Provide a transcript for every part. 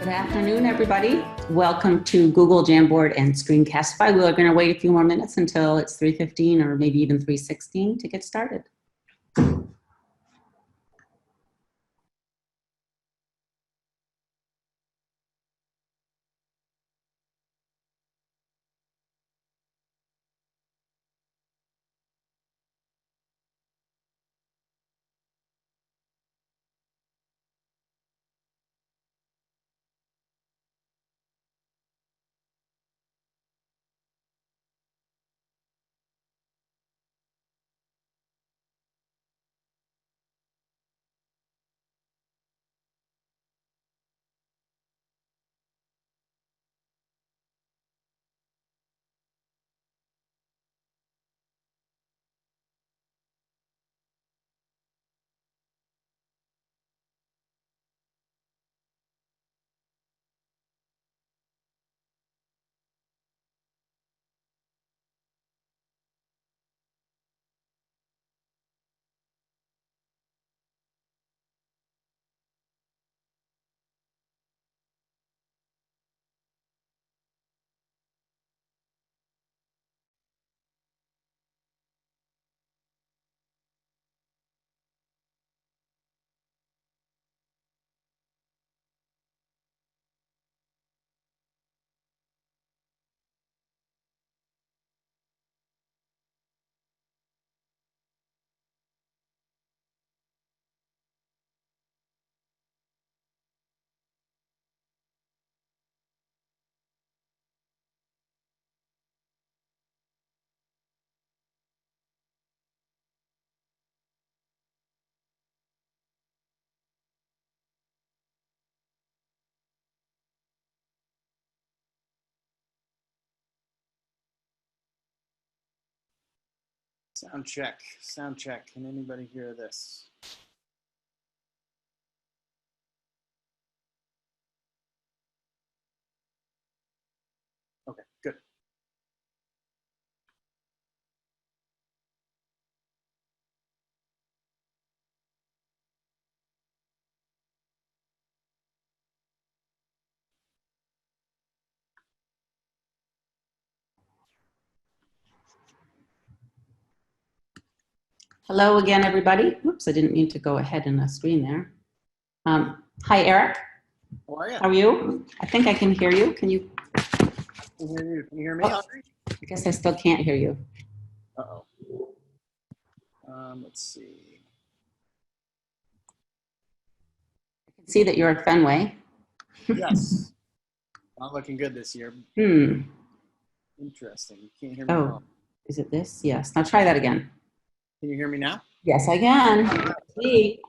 Good afternoon, everybody. Welcome to Google Jamboard and Screencastify. We are going to wait a few more minutes until it's 3:15 or maybe even 3:16 to get started. Sound check, sound check. Can anybody hear this? Okay, good. Hello again, everybody. Oops, I didn't mean to go ahead in the screen there. Hi, Eric. How are you? How are you? I think I can hear you. Can you? I can hear you. Can you hear me, Audrey? I guess I still can't hear you. Uh-oh. Let's see. I can see that you're at Fenway. Yes. Not looking good this year. Interesting. You can't hear me. Oh, is it this? Yes. Now try that again. Can you hear me now? Yes, I can. See.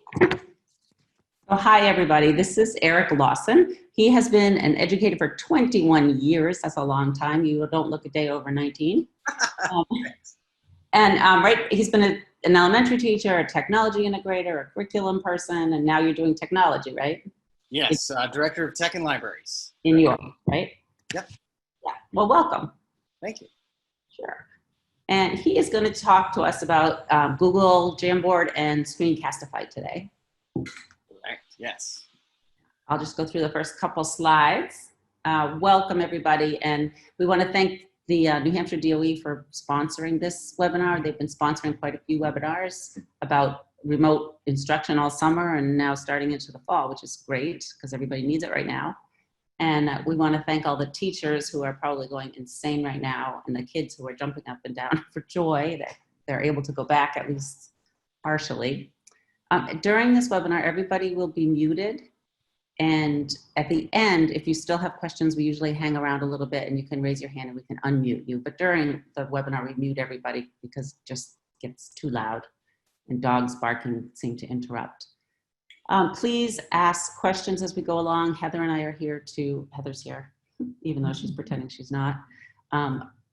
Oh, hi, everybody. This is Eric Lawson. He has been an educator for 21 years. That's a long time. You don't look a day over 19. Right, he's been an elementary teacher, a technology integrator, a curriculum person, and now you're doing technology, right? Yes, Director of Tech and Libraries. In New York, right? Yep. Yeah. Well, welcome. Thank you. Sure. And he is going to talk to us about Google Jamboard and Screencastify today. Correct. Yes. I'll just go through the first couple slides. Welcome, everybody. And we want to thank the New Hampshire DOE for sponsoring this webinar. They've been sponsoring quite a few webinars about remote instruction all summer and now starting into the fall, which is great because everybody needs it right now. And we want to thank all the teachers who are probably going insane right now and the kids who are jumping up and down for joy that they're able to go back at least partially. During this webinar, everybody will be muted. And at the end, if you still have questions, we usually hang around a little bit and you can raise your hand and we can unmute you. But during the webinar, we mute everybody because it just gets too loud and dogs barking seem to interrupt. Please ask questions as we go along. Heather and I are here Heather's here, even though she's pretending she's not.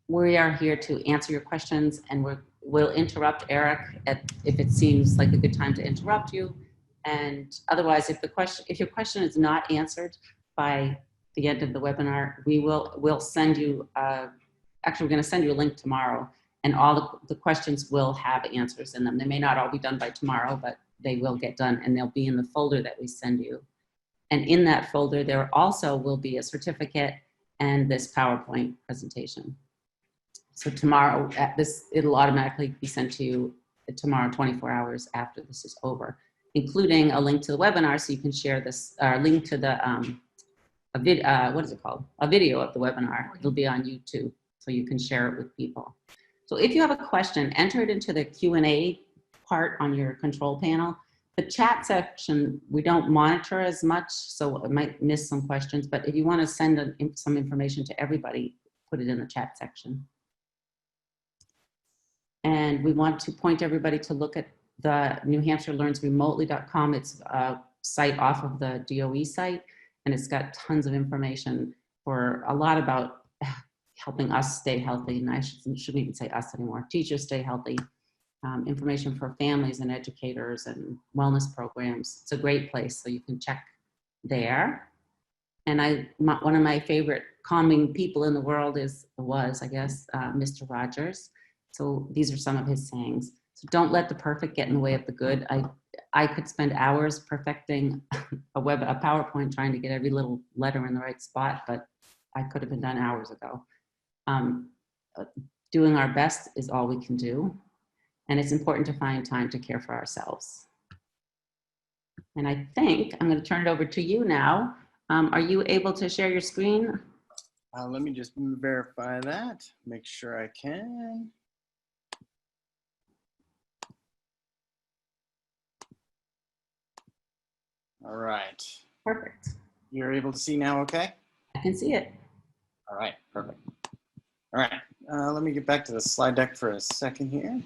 We are here to answer your questions and we'll interrupt Eric if it seems like a good time to interrupt you. And otherwise, if your question is not answered by the end of the webinar, we'll send you, actually we're gonna send you a link tomorrow and all the questions will have answers in them. They may not all be done by tomorrow, but they will get done and they'll be in the folder that we send you. And in that folder, there also will be a certificate and this PowerPoint presentation. So tomorrow, it'll automatically be sent to you tomorrow, 24 hours after this is over, including a link to the webinar so you can share this, link to the, what is it called? A video of the webinar. It'll be on YouTube, so you can share it with people. So if you have a question, enter it into the Q&A part on your control panel. The chat section, we don't monitor as much, so it might miss some questions, but if you want to send some information to everybody, put it in the chat section. And we want to point everybody to look at the NewHampshireLearnsRemotely.com. It's a site off of the DOE site, and it's got tons of information for a lot about helping us stay healthy. And I shouldn't even say us anymore. Teachers stay healthy. Information for families and educators and wellness programs. It's a great place, so you can check there. And one of my favorite calming people in the world was, I guess, Mr. Rogers. So these are some of his sayings. So don't let the perfect get in the way of the good. I could spend hours perfecting a PowerPoint trying to get every little letter in the right spot, but I could have been done hours ago. Doing our best is all we can do. And it's important to find time to care for ourselves. And I think I'm going to turn it over to you now. Are you able to share your screen? Let me just verify that, make sure I can. All right. Perfect. You're able to see now, okay? I can see it. All right, perfect. All right, let me get back to the slide deck for a second here.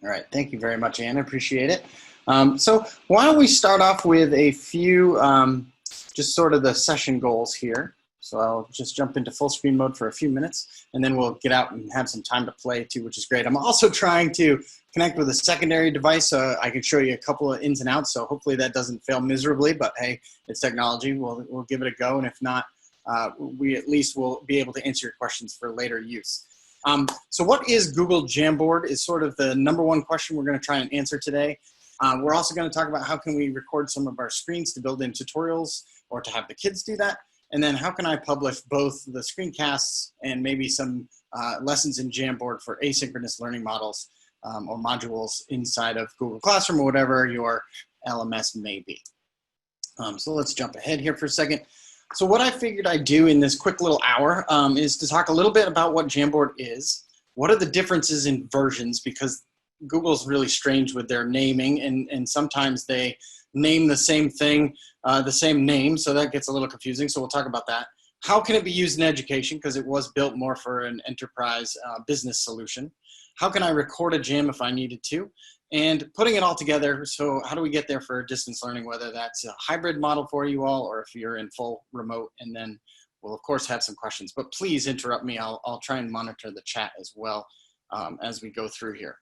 All right, thank you very much, Anne. I appreciate it. So why don't we start off with a few, just sort of the session goals here. So I'll just jump into full screen mode for a few minutes, and then we'll get out and have some time to play too, which is great. I'm also trying to connect with a secondary device so I can show you a couple of ins and outs. So hopefully that doesn't fail miserably, but hey, it's technology. We'll give it a go, and if not, we at least will be able to answer your questions for later use. So what is Google Jamboard is sort of the #1 question we're going to try and answer today. We're also going to talk about how can we record some of our screens to build in tutorials or to have the kids do that. And then how can I publish both the screencasts and maybe some lessons in Jamboard for asynchronous learning models or modules inside of Google Classroom or whatever your LMS may be. So let's jump ahead here for a second. So what I figured I'd do in this quick little hour is to talk a little bit about what Jamboard is. What are the differences in versions? Because Google's really strange with their naming, and sometimes they name the same thing, the same name, so that gets a little confusing, so we'll talk about that. How can it be used in education? Because it was built more for an enterprise business solution. How can I record a jam if I needed to? And putting it all together, so how do we get there for distance learning, whether that's a hybrid model for you all or if you're in full remote, and then we'll of course have some questions, but please interrupt me. I'll try and monitor the chat as well as we go through here.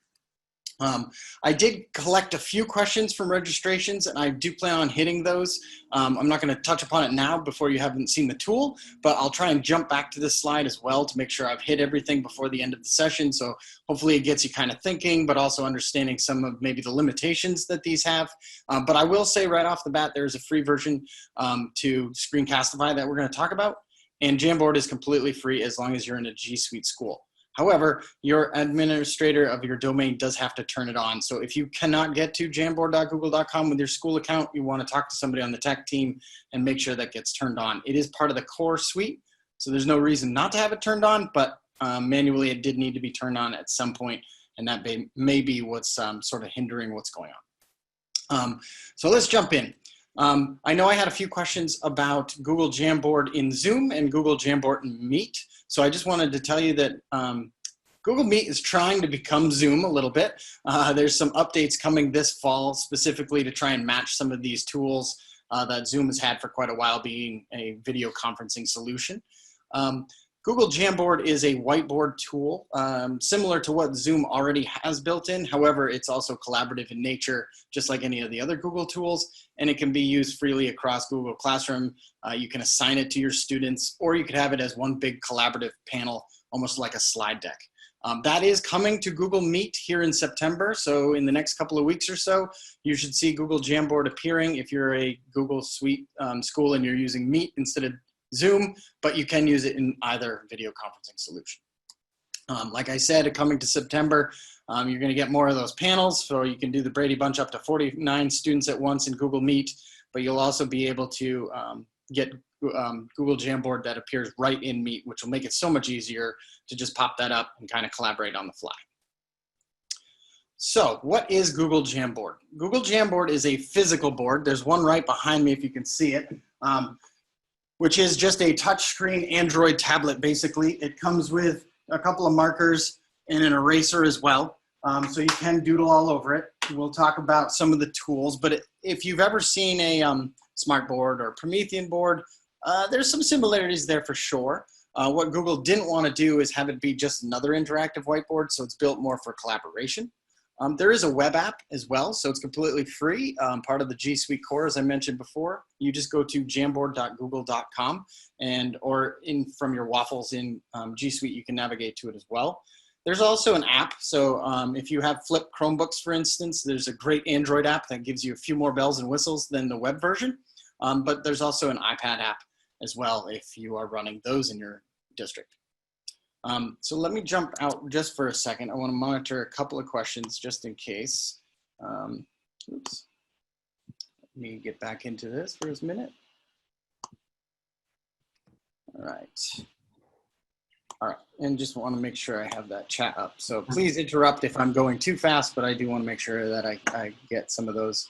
I did collect a few questions from registrations, and I do plan on hitting those. I'm not going to touch upon it now before you haven't seen the tool, but I'll try and jump back to this slide as well to make sure I've hit everything before the end of the session. So hopefully it gets you kind of thinking, but also understanding some of maybe the limitations that these have. But I will say right off the bat, there's a free version to Screencastify that we're going to talk about. And Jamboard is completely free as long as you're in a G Suite school. However, your administrator of your domain does have to turn it on. So if you cannot get to jamboard.google.com with your school account, you want to talk to somebody on the tech team and make sure that gets turned on. It is part of the core suite, so there's no reason not to have it turned on, but manually it did need to be turned on at some point, and that may be what's sort of hindering what's going on. So let's jump in. I know I had a few questions about Google Jamboard in Zoom and Google Jamboard in Meet. So I just wanted to tell you that Google Meet is trying to become Zoom a little bit. There's some updates coming this fall specifically to try and match some of these tools that Zoom has had for quite a while, being a video conferencing solution. Google Jamboard is a whiteboard tool similar to what Zoom already has built in. However, it's also collaborative in nature, just like any of the other Google tools, and it can be used freely across Google Classroom. You can assign it to your students, or you could have it as one big collaborative panel, almost like a slide deck. That is coming to Google Meet here in September. So in the next couple of weeks or so, you should see Google Jamboard appearing if you're a Google Suite school and you're using Meet instead of Zoom, but you can use it in either video conferencing solution. Like I said, coming to September, you're going to get more of those panels, so you can do the Brady Bunch up to 49 students at once in Google Meet, but you'll also be able to get Google Jamboard that appears right in Meet, which will make it so much easier to just pop that up and kind of collaborate on the fly. So what is Google Jamboard? Google Jamboard is a physical board. There's one right behind me if you can see it, which is just a touchscreen Android tablet, basically. It comes with a couple of markers and an eraser as well. So you can doodle all over it. We'll talk about some of the tools, but if you've ever seen a smart board or Promethean board, there's some similarities there for sure. What Google didn't want to do is have it be just another interactive whiteboard, so it's built more for collaboration. There is a web app as well, so it's completely free, part of the G Suite core, as I mentioned before. You just go to jamboard.google.com, or from your waffles in G Suite, you can navigate to it as well. There's also an app, so if you have flipped Chromebooks, for instance, there's a great Android app that gives you a few more bells and whistles than the web version, but there's also an iPad app as well if you are running those in your district. So let me jump out just for a second. I want to monitor a couple of questions just in case. Oops. Let me get back into this for a minute. All right. All right, and just want to make sure I have that chat up. So please interrupt if I'm going too fast, but I do want to make sure that I get some of those.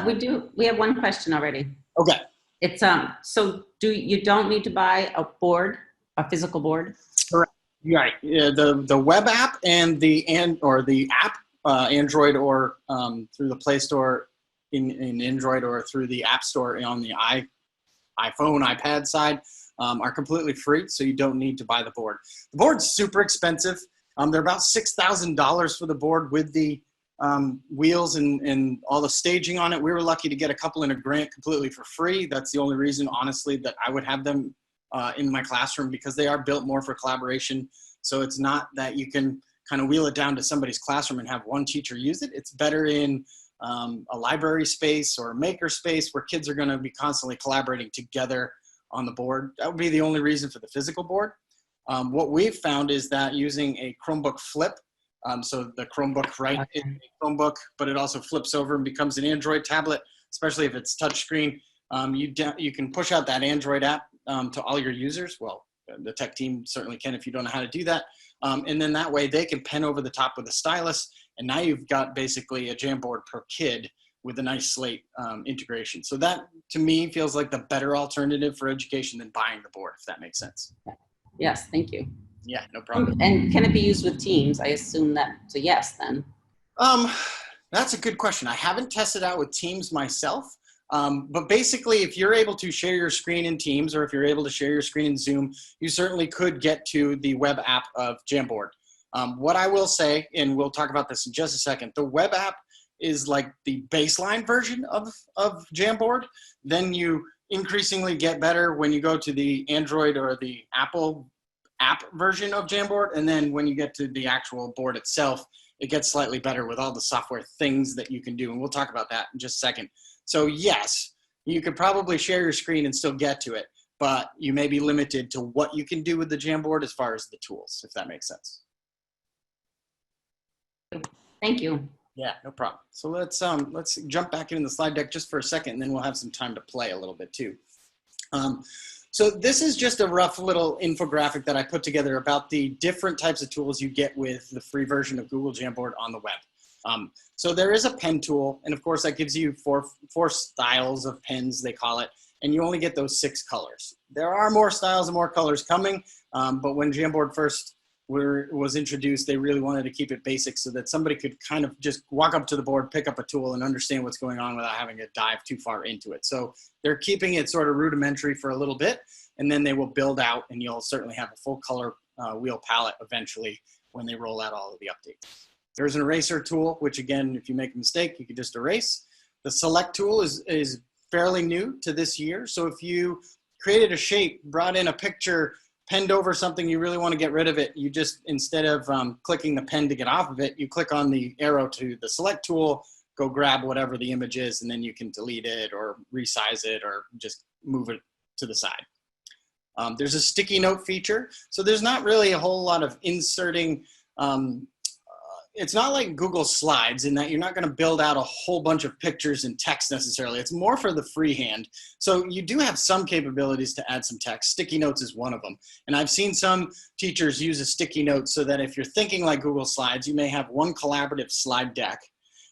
We have one question already. Okay. It's so you don't need to buy a board, a physical board? Correct. Right. Yeah, the web app and the app, Android or through the Play Store in Android or through the App Store on the iPhone, iPad side are completely free, so you don't need to buy the board. The board's super expensive. They're about $6,000 for the board with the wheels and all the staging on it. We were lucky to get a couple in a grant completely for free. That's the only reason, honestly, that I would have them in my classroom, because they are built more for collaboration. So it's not that you can kind of wheel it down to somebody's classroom and have one teacher use it. It's better in a library space or a maker space where kids are going to be constantly collaborating together on the board. That would be the only reason for the physical board. What we've found is that using a Chromebook flip, so the Chromebook is a Chromebook, but it also flips over and becomes an Android tablet, especially if it's touchscreen. You can push out that Android app to all your users. Well, the tech team certainly can if you don't know how to do that. And then that way they can pen over the top with a stylus, and now you've got basically a Jamboard per kid with a nice slate integration. So that, to me, feels like the better alternative for education than buying the board, if that makes sense. Yes, thank you. Yeah, no problem. And can it be used with Teams? I assume that's a yes then. That's a good question. I haven't tested out with Teams myself, but basically if you're able to share your screen in Teams, or if you're able to share your screen in Zoom, you certainly could get to the web app of Jamboard. What I will say, and we'll talk about this in just a second, the web app is like the baseline version of Jamboard. Then you increasingly get better when you go to the Android or the Apple app version of Jamboard. And then when you get to the actual board itself, it gets slightly better with all the software things that you can do. And we'll talk about that in just a second. So yes, you could probably share your screen and still get to it, but you may be limited to what you can do with the Jamboard as far as the tools, if that makes sense. Thank you. Yeah, no problem. So let's jump back into the slide deck just for a second, and then we'll have some time to play a little bit too. So this is just a rough little infographic that I put together about the different types of tools you get with the free version of Google Jamboard on the web. So there is a pen tool, and of course that gives you four styles of pens, they call it, and you only get those 6 colors. There are more styles and more colors coming, but when Jamboard first was introduced, they really wanted to keep it basic so that somebody could kind of just walk up to the board, pick up a tool, and understand what's going on without having to dive too far into it. So they're keeping it sort of rudimentary for a little bit, and then they will build out, and you'll certainly have a full color wheel palette eventually when they roll out all of the updates. There's an eraser tool, which again, if you make a mistake, you can just erase. The select tool is fairly new to this year. So if you created a shape, brought in a picture, penned over something, you really want to get rid of it, you just, instead of clicking the pen to get off of it, you click on the arrow to the select tool, go grab whatever the image is, and then you can delete it or resize it or just move it to the side. There's a sticky note feature. So there's not really a whole lot of inserting. It's not like Google Slides in that you're not going to build out a whole bunch of pictures and text necessarily. It's more for the freehand. So you do have some capabilities to add some text. Sticky notes is one of them. And I've seen some teachers use a sticky note so that if you're thinking like Google Slides, you may have one collaborative slide deck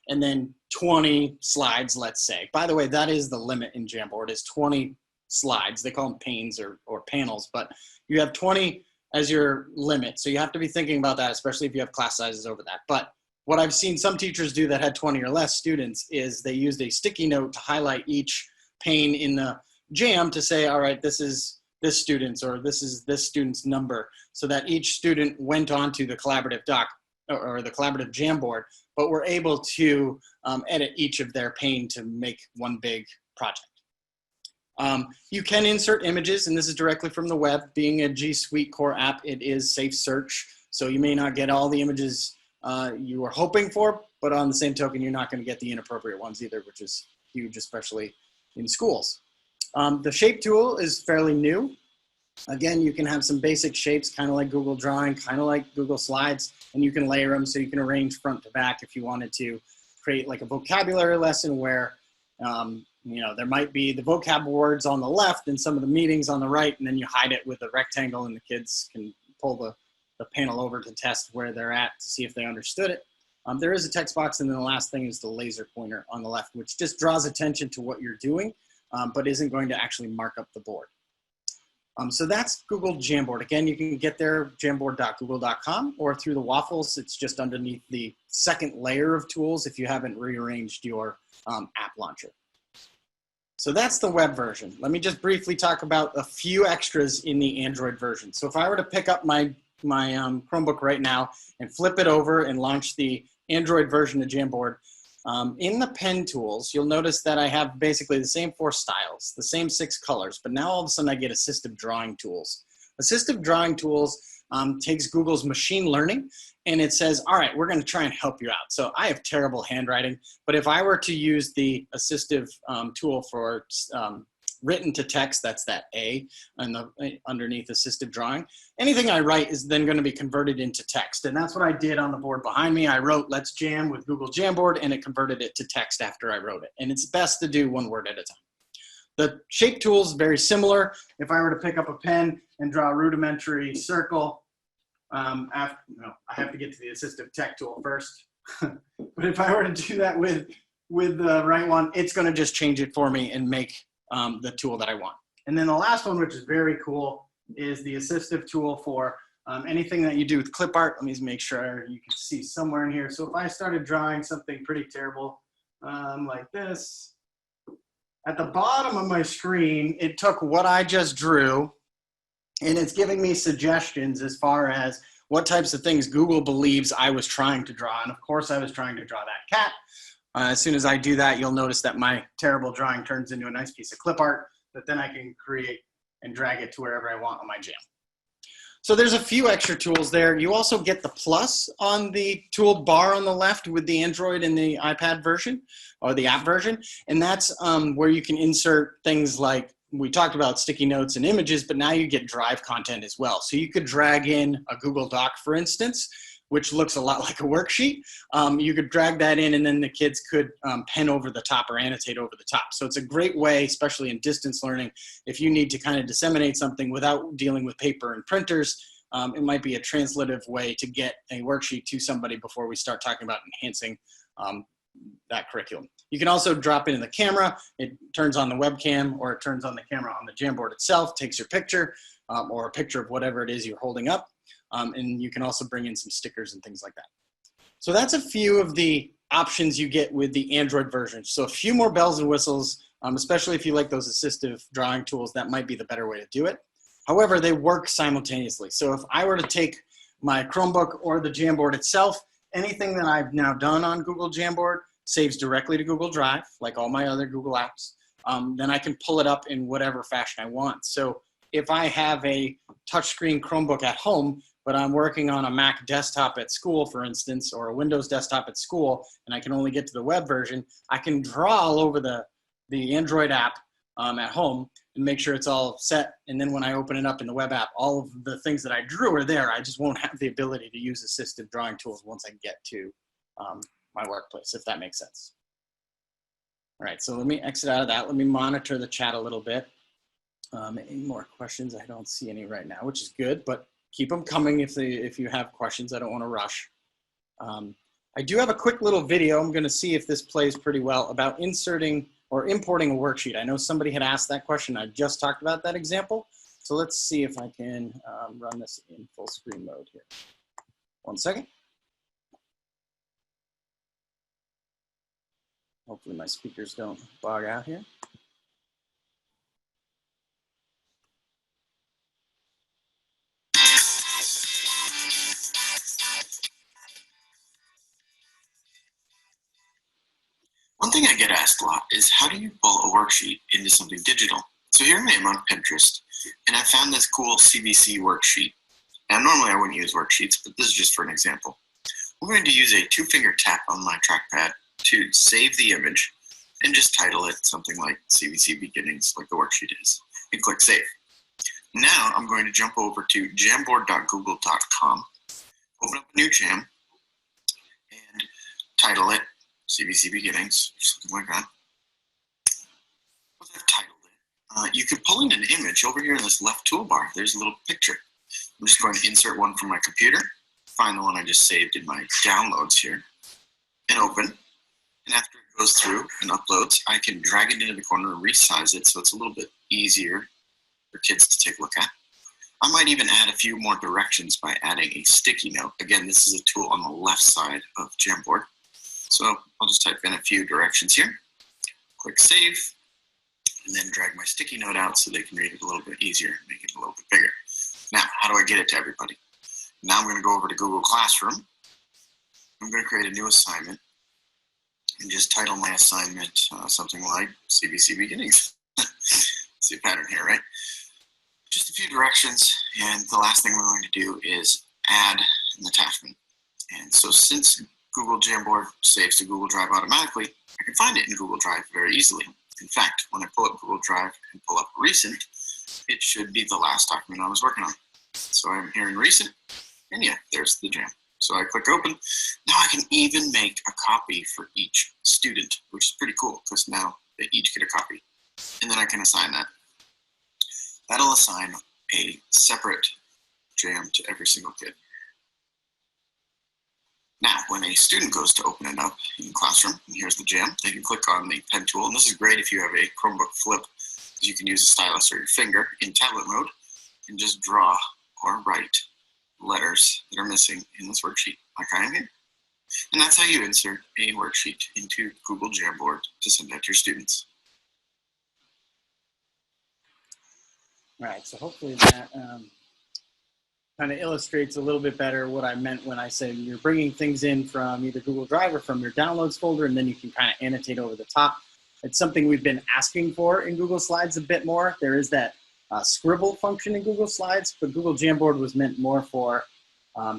and then 20 slides, let's say. By the way, that is the limit in Jamboard, is 20 slides. They call them panes or panels, but you have 20 as your limit. So you have to be thinking about that, especially if you have class sizes over that. But what I've seen some teachers do that had 20 or less students is they used a sticky note to highlight each pane in the jam to say, all right, this is this student's, or this is this student's number, so that each student went onto the collaborative doc or the collaborative Jamboard, but were able to edit each of their pane to make one big project. You can insert images, and this is directly from the web. Being a G Suite core app, it is safe search, so you may not get all the images you were hoping for, but on the same token, you're not going to get the inappropriate ones either, which is huge, especially in schools. The shape tool is fairly new. Again, you can have some basic shapes, kind of like Google Drawing, kind of like Google Slides, and you can layer them so you can arrange front to back if you wanted to create like a vocabulary lesson where you know, there might be the vocab words on the left and some of the meanings on the right, and then you hide it with a rectangle and the kids can pull the panel over to test where they're at to see if they understood it. There is a text box, and then the last thing is the laser pointer on the left, which just draws attention to what you're doing, but isn't going to actually mark up the board. So that's Google Jamboard. Again, you can get there, jamboard.google.com, or through the waffles. It's just underneath the second layer of tools if you haven't rearranged your app launcher. So that's the web version. Let me just briefly talk about a few extras in the Android version. So if I were to pick up my Chromebook right now and flip it over and launch the Android version of Jamboard, in the pen tools, you'll notice that I have basically the same 4 styles, the same 6 colors, but now all of a sudden I get assistive drawing tools. Assistive drawing tools takes Google's machine learning, and it says, all right, we're going to try and help you out. So I have terrible handwriting, but if I were to use the assistive tool for written to text, that's that A underneath assistive drawing, anything I write is then going to be converted into text. And that's what I did on the board behind me. I wrote "Let's Jam" with Google Jamboard, and it converted it to text after I wrote it. And it's best to do one word at a time. The shape tool is very similar. If I were to pick up a pen and draw a rudimentary circle, I have to get to the assistive tech tool first. But if I were to do that with the right one, it's going to just change it for me and make the tool that I want. And then the last one, which is very cool, is the assistive tool for anything that you do with clip art. Let me just make sure you can see somewhere in here. So if I started drawing something pretty terrible like this, at the bottom of my screen, it took what I just drew, and it's giving me suggestions as far as what types of things Google believes I was trying to draw. And of course, I was trying to draw that cat. As soon as I do that, you'll notice that my terrible drawing turns into a nice piece of clip art that then I can create and drag it to wherever I want on my jam. So there's a few extra tools there. You also get the plus on the tool bar on the left with the Android and the iPad version, or the app version. And that's where you can insert things like, we talked about sticky notes and images, but now you get Drive content as well. So you could drag in a Google Doc, for instance, which looks a lot like a worksheet. You could drag that in, and then the kids could pen over the top or annotate over the top. So it's a great way, especially in distance learning, if you need to kind of disseminate something without dealing with paper and printers. It might be a translative way to get a worksheet to somebody before we start talking about enhancing that curriculum. You can also drop it in the camera. It turns on the webcam, or it turns on the camera on the Jamboard itself, takes your picture or a picture of whatever it is you're holding up. And you can also bring in some stickers and things like that. So that's a few of the options you get with the Android version. So a few more bells and whistles, especially if you like those assistive drawing tools, that might be the better way to do it. However, they work simultaneously. So if I were to take my Chromebook or the Jamboard itself, anything that I've now done on Google Jamboard saves directly to Google Drive, like all my other Google apps. Then I can pull it up in whatever fashion I want. So if I have a touchscreen Chromebook at home, but I'm working on a Mac desktop at school, for instance, or a Windows desktop at school, and I can only get to the web version, I can draw all over the Android app at home and make sure it's all set. And then when I open it up in the web app, all of the things that I drew are there. I just won't have the ability to use assistive drawing tools once I get to my workplace, if that makes sense. All right, so let me exit out of that. Let me monitor the chat a little bit. Any more questions? I don't see any right now, which is good, but keep them coming if you have questions. I don't want to rush. I do have a quick little video. I'm going to see if this plays pretty well about inserting or importing a worksheet. I know somebody had asked that question. I just talked about that example. So let's see if I can run this in full screen mode here. One second. Hopefully my speakers don't bog out here. One thing I get asked a lot is how do you pull a worksheet into something digital? So here I am on Pinterest, and I found this cool CBC worksheet. Now normally I wouldn't use worksheets, but this is just for an example. I'm going to use a 2-finger tap on my trackpad to save the image and just title it something like CBC Beginnings, like the worksheet is, and click Save. Now I'm going to jump over to jamboard.google.com, open up a new jam, and title it CBC Beginnings, or something like that. Once I've titled it, you can pull in an image over here in this left toolbar. There's a little picture. I'm just going to insert one from my computer, find the one I just saved in my downloads here, and open. And after it goes through and uploads, I can drag it into the corner and resize it so it's a little bit easier for kids to take a look at. I might even add a few more directions by adding a sticky note. Again, this is a tool on the left side of Jamboard. So I'll just type in a few directions here, click Save, and then drag my sticky note out so they can read it a little bit easier, make it a little bit bigger. Now, how do I get it to everybody? Now I'm going to go over to Google Classroom. I'm going to create a new assignment and just title my assignment something like CBC Beginnings. See a pattern here, right? Just a few directions, and the last thing we're going to do is add an attachment. And so since Google Jamboard saves to Google Drive automatically, I can find it in Google Drive very easily. In fact, when I pull up Google Drive and pull up Recent, it should be the last document I was working on. So I'm here in Recent, and yeah, there's the jam. So I click Open. Now I can even make a copy for each student, which is pretty cool because now they each get a copy. And then I can assign that. That'll assign a separate jam to every single kid. Now, when a student goes to open it up in the classroom, and here's the jam, they can click on the pen tool. And this is great if you have a Chromebook Flip, because you can use a stylus or your finger in tablet mode and just draw or write letters that are missing in this worksheet, like I am here. And that's how you insert a worksheet into Google Jamboard to send out to your students. All right, so hopefully that kind of illustrates a little bit better what I meant when I said you're bringing things in from either Google Drive or from your downloads folder, and then you can kind of annotate over the top. It's something we've been asking for in Google Slides a bit more. There is that scribble function in Google Slides, but Google Jamboard was meant more for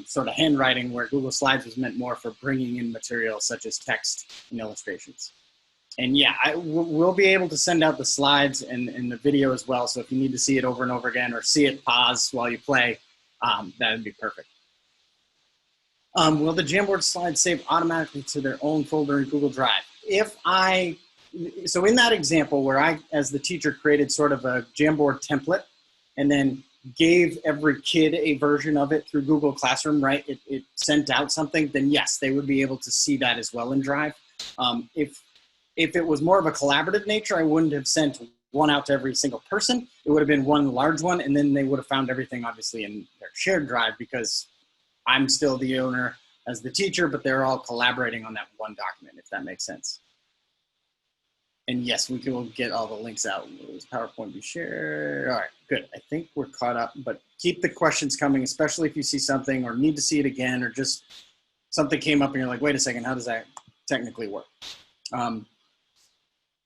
sort of handwriting, where Google Slides was meant more for bringing in material such as text and illustrations. And yeah, we'll be able to send out the slides and the video as well, so if you need to see it over and over again or see it pause while you play, that would be perfect. Will the Jamboard slides save automatically to their own folder in Google Drive? So in that example where I, as the teacher, created sort of a Jamboard template and then gave every kid a version of it through Google Classroom, right? It sent out something, then yes, they would be able to see that as well in Drive. If it was more of a collaborative nature, I wouldn't have sent one out to every single person. It would have been one large one, and then they would have found everything obviously in their shared drive, because I'm still the owner as the teacher, but they're all collaborating on that one document, if that makes sense. And yes, we will get all the links out. Will this PowerPoint be shared? All right, good. I think we're caught up, but keep the questions coming, especially if you see something or need to see it again, or just something came up and you're like, wait a second, how does that technically work?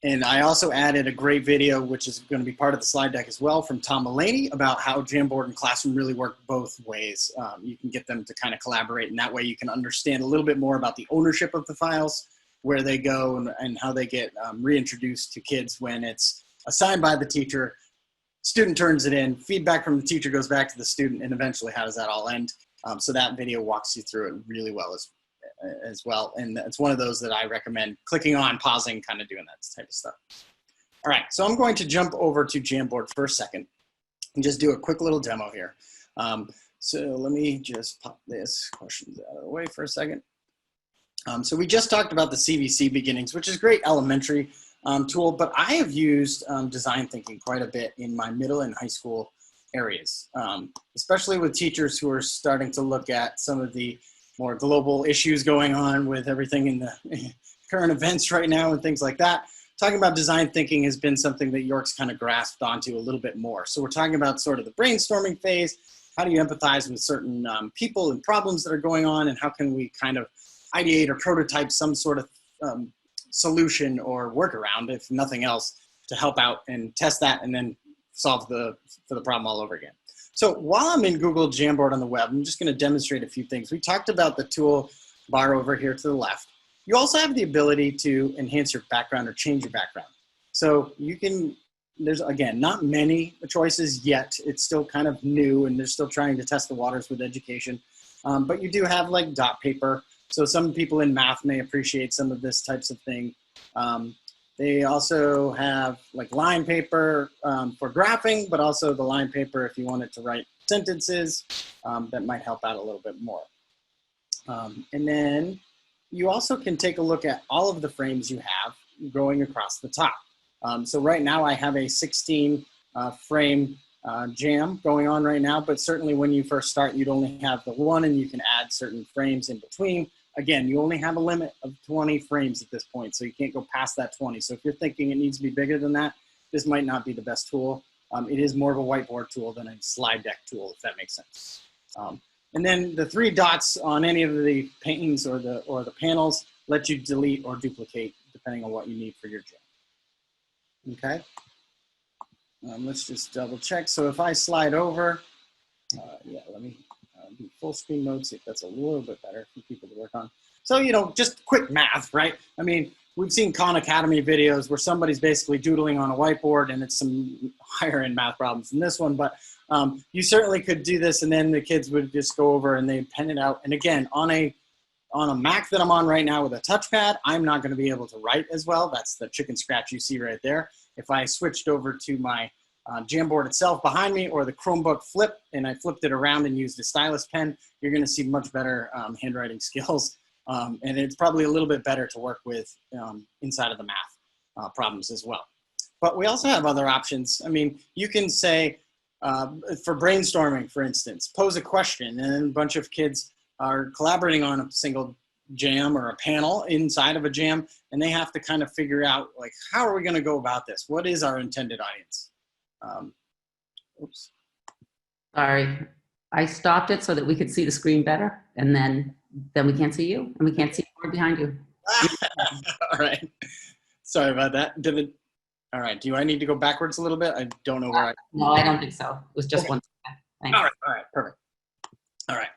And I also added a great video, which is going to be part of the slide deck as well, from Tom Mulaney about how Jamboard and Classroom really work both ways. You can get them to kind of collaborate, and that way you can understand a little bit more about the ownership of the files, where they go, and how they get reintroduced to kids when it's assigned by the teacher. Student turns it in, feedback from the teacher goes back to the student, and eventually how does that all end? So that video walks you through it really well as well. And it's one of those that I recommend clicking on, pausing, kind of doing that type of stuff. All right, so I'm going to jump over to Jamboard for a second and just do a quick little demo here. So let me just pop this questions out of the way for a second. So we just talked about the CVC beginnings, which is a great elementary tool, but I have used design thinking quite a bit in my middle and high school areas, especially with teachers who are starting to look at some of the more global issues going on with everything in the current events right now and things like that. Talking about design thinking has been something that York's kind of grasped onto a little bit more. So we're talking about sort of the brainstorming phase. How do you empathize with certain people and problems that are going on, and how can we kind of ideate or prototype some sort of solution or workaround, if nothing else, to help out and test that and then solve the problem all over again. So while I'm in Google Jamboard on the web, I'm just going to demonstrate a few things. We talked about the tool bar over here to the left. You also have the ability to enhance your background or change your background. So you can, there's again, not many choices yet. It's still kind of new and they're still trying to test the waters with education. But you do have like dot paper. So some people in math may appreciate some of this types of thing. They also have like line paper for graphing, but also the line paper if you wanted to write sentences, that might help out a little bit more. And then you also can take a look at all of the frames you have going across the top. So right now I have a 16 frame jam going on right now, but certainly when you first start, you'd only have the one and you can add certain frames in between. Again, you only have a limit of 20 frames at this point, so you can't go past that 20. So if you're thinking it needs to be bigger than that, this might not be the best tool. It is more of a whiteboard tool than a slide deck tool, if that makes sense. And then the three dots on any of the panes or the panels let you delete or duplicate depending on what you need for your jam. Okay. Let's just double check. So if I slide over, yeah, let me do full screen mode, see if that's a little bit better for people to work on. So, you know, just quick math, right? I mean, we've seen Khan Academy videos where somebody's basically doodling on a whiteboard and it's some higher end math problems than this one, but you certainly could do this and then the kids would just go over and they'd pen it out. And again, on a Mac that I'm on right now with a touchpad, I'm not gonna be able to write as well. That's the chicken scratch you see right there. If I switched over to my Jamboard itself behind me or the Chromebook flip and I flipped it around and used a stylus pen, you're gonna see much better handwriting skills. And it's probably a little bit better to work with inside of the math problems as well. But we also have other options. I mean, you can say, for brainstorming, for instance, pose a question and then a bunch of kids are collaborating on a single jam or a panel inside of a jam, and they have to kind of figure out, like, how are we gonna go about this? What is our intended audience? Oops. Sorry, I stopped it so that we could see the screen better, and then we can't see you, and we can't see the board behind you. All right. Sorry about that. All right. Do I need to go backwards a little bit? I don't know where No, I don't think so. It was just one. Thanks. All right. Perfect. All right.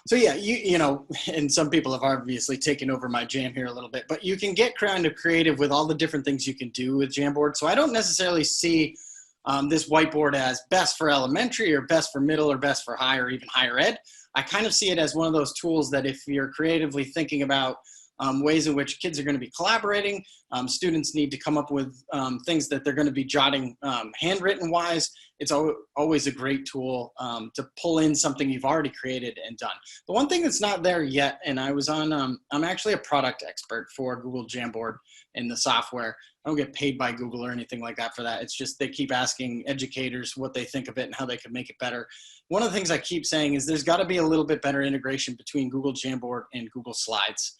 So yeah, you know, and some people have obviously taken over my jam here a little bit, but you can get kind of creative with all the different things you can do with Jamboard. So I don't necessarily see this whiteboard as best for elementary or best for middle or best for high or even higher ed. I kind of see it as one of those tools that if you're creatively thinking about ways in which kids are going to be collaborating, students need to come up with things that they're going to be jotting handwritten wise. It's always a great tool to pull in something you've already created and done. The one thing that's not there yet, and I was on, I'm actually a product expert for Google Jamboard and the software. I don't get paid by Google or anything like that for that. It's just they keep asking educators what they think of it and how they can make it better. One of the things I keep saying is there's got to be a little bit better integration between Google Jamboard and Google Slides.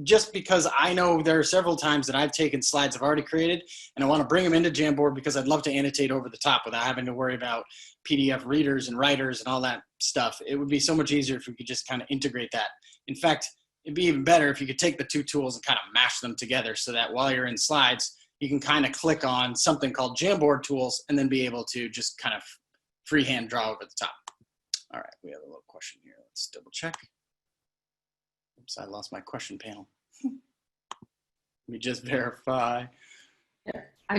Just because I know there are several times that I've taken slides I've already created and I want to bring them into Jamboard because I'd love to annotate over the top without having to worry about PDF readers and writers and all that stuff. It would be so much easier if we could just kind of integrate that. In fact, it'd be even better if you could take the two tools and kind of mash them together so that while you're in slides, you can kind of click on something called Jamboard tools and then be able to just kind of freehand draw over the top. All right, we have a little question here. Let's double check. Oops, I lost my question panel. Let me just verify.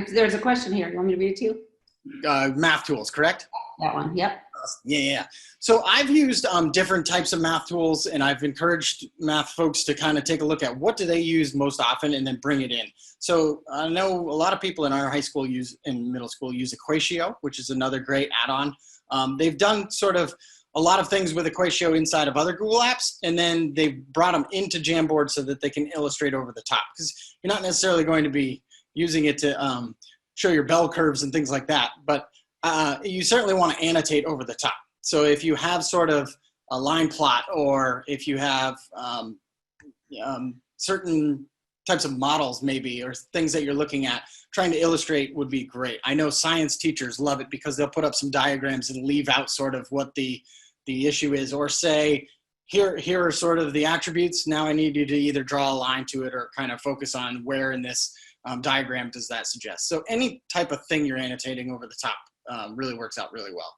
There's a question here. You want me to read it to you? Math tools, correct? That one, yep. Yeah. So I've used different types of math tools, and I've encouraged math folks to kind of take a look at what do they use most often and then bring it in. So I know a lot of people in our high school middle school use Equatio, which is another great add-on. They've done sort of a lot of things with Equatio inside of other Google apps, and then they brought them into Jamboard so that they can illustrate over the top, because you're not necessarily going to be using it to show your bell curves and things like that, but you certainly want to annotate over the top. So if you have sort of a line plot, or if you have certain types of models maybe, or things that you're looking at, trying to illustrate would be great. I know science teachers love it because they'll put up some diagrams and leave out sort of what the issue is, or say, here are sort of the attributes. Now I need you to either draw a line to it or kind of focus on where in this diagram does that suggest. So any type of thing you're annotating over the top really works out really well.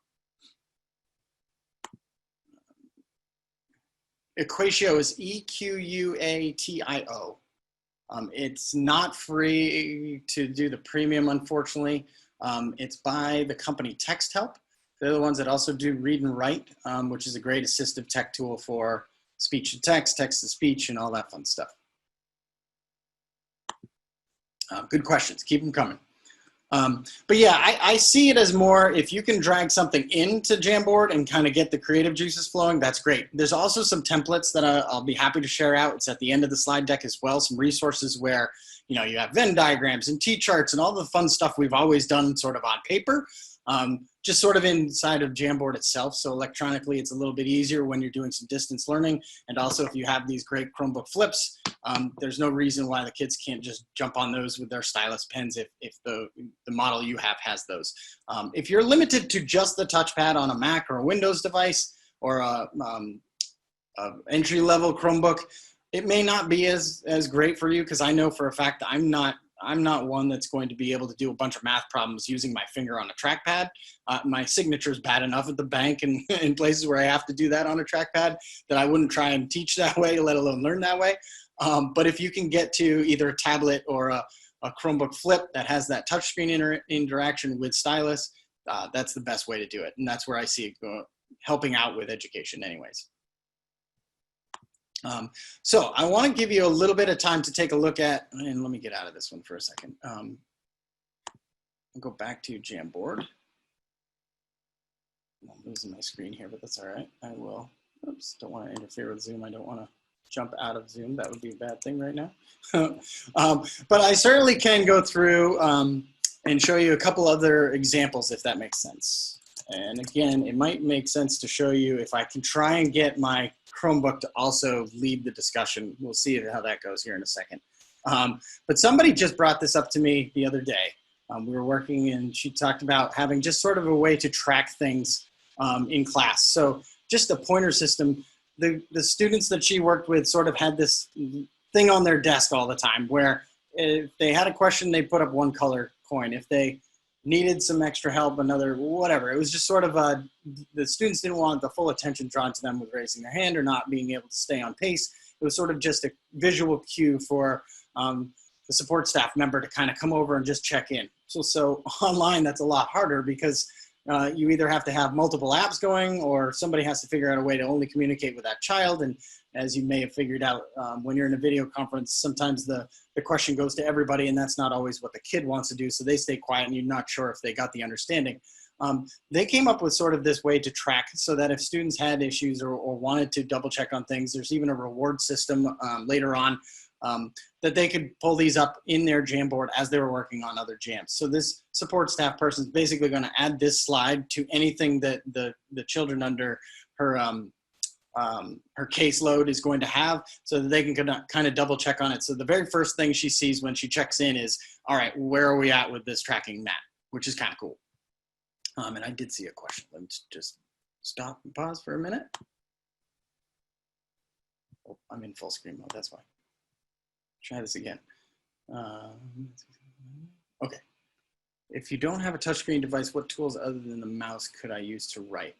Equatio is EQUATIO. It's not free to do the premium, unfortunately. It's by the company Text Help. They're the ones that also do read and write, which is a great assistive tech tool for speech to text, text to speech, and all that fun stuff. Good questions. Keep them coming. But yeah, I see it as more, if you can drag something into Jamboard and kind of get the creative juices flowing, that's great. There's also some templates that I'll be happy to share out. It's at the end of the slide deck as well, some resources where, you know, you have Venn diagrams and T-charts and all the fun stuff we've always done sort of on paper, just sort of inside of Jamboard itself. So electronically, it's a little bit easier when you're doing some distance learning. And also if you have these great Chromebook flips, there's no reason why the kids can't just jump on those with their stylus pens if the model you have has those. If you're limited to just the touchpad on a Mac or a Windows device, or a entry-level Chromebook, it may not be as great for you, because I know for a fact that I'm not one that's going to be able to do a bunch of math problems using my finger on a trackpad. My signature is bad enough at the bank and in places where I have to do that on a trackpad that I wouldn't try and teach that way, let alone learn that way. But if you can get to either a tablet or a Chromebook flip that has that touchscreen interaction with stylus, that's the best way to do it. And that's where I see it helping out with education anyways. So I want to give you a little bit of time to take a look at, and let me get out of this one for a second. I'll go back to Jamboard. I'm losing my screen here, but that's all right. I will, oops, don't want to interfere with Zoom. I don't want to jump out of Zoom. That would be a bad thing right now. But I certainly can go through and show you a couple other examples if that makes sense. And again, it might make sense to show you if I can try and get my Chromebook to also lead the discussion. We'll see how that goes here in a second. But somebody just brought this up to me the other day. We were working and she talked about having just sort of a way to track things in class. So just a pointer system. The students that she worked with sort of had this thing on their desk all the time where if they had a question, they put up one color coin. If they needed some extra help, another, whatever. It was just sort of the students didn't want the full attention drawn to them with raising their hand or not being able to stay on pace. It was sort of just a visual cue for the support staff member to kind of come over and just check in. So online, that's a lot harder because you either have to have multiple apps going or somebody has to figure out a way to only communicate with that child. And as you may have figured out, when you're in a video conference, sometimes the question goes to everybody and that's not always what the kid wants to do. So they stay quiet and you're not sure if they got the understanding. They came up with sort of this way to track so that if students had issues or wanted to double check on things, there's even a reward system later on that they could pull these up in their Jamboard as they were working on other jams. So this support staff person is basically going to add this slide to anything that the children under her caseload is going to have so that they can kind of double check on it. So the very first thing she sees when she checks in is, all right, where are we at with this tracking mat, which is kind of cool. And I did see a question. Let me just stop and pause for a minute. Oh, I'm in full screen mode, that's why. Try this again. Okay. If you don't have a touchscreen device, what tools other than the mouse could I use to write?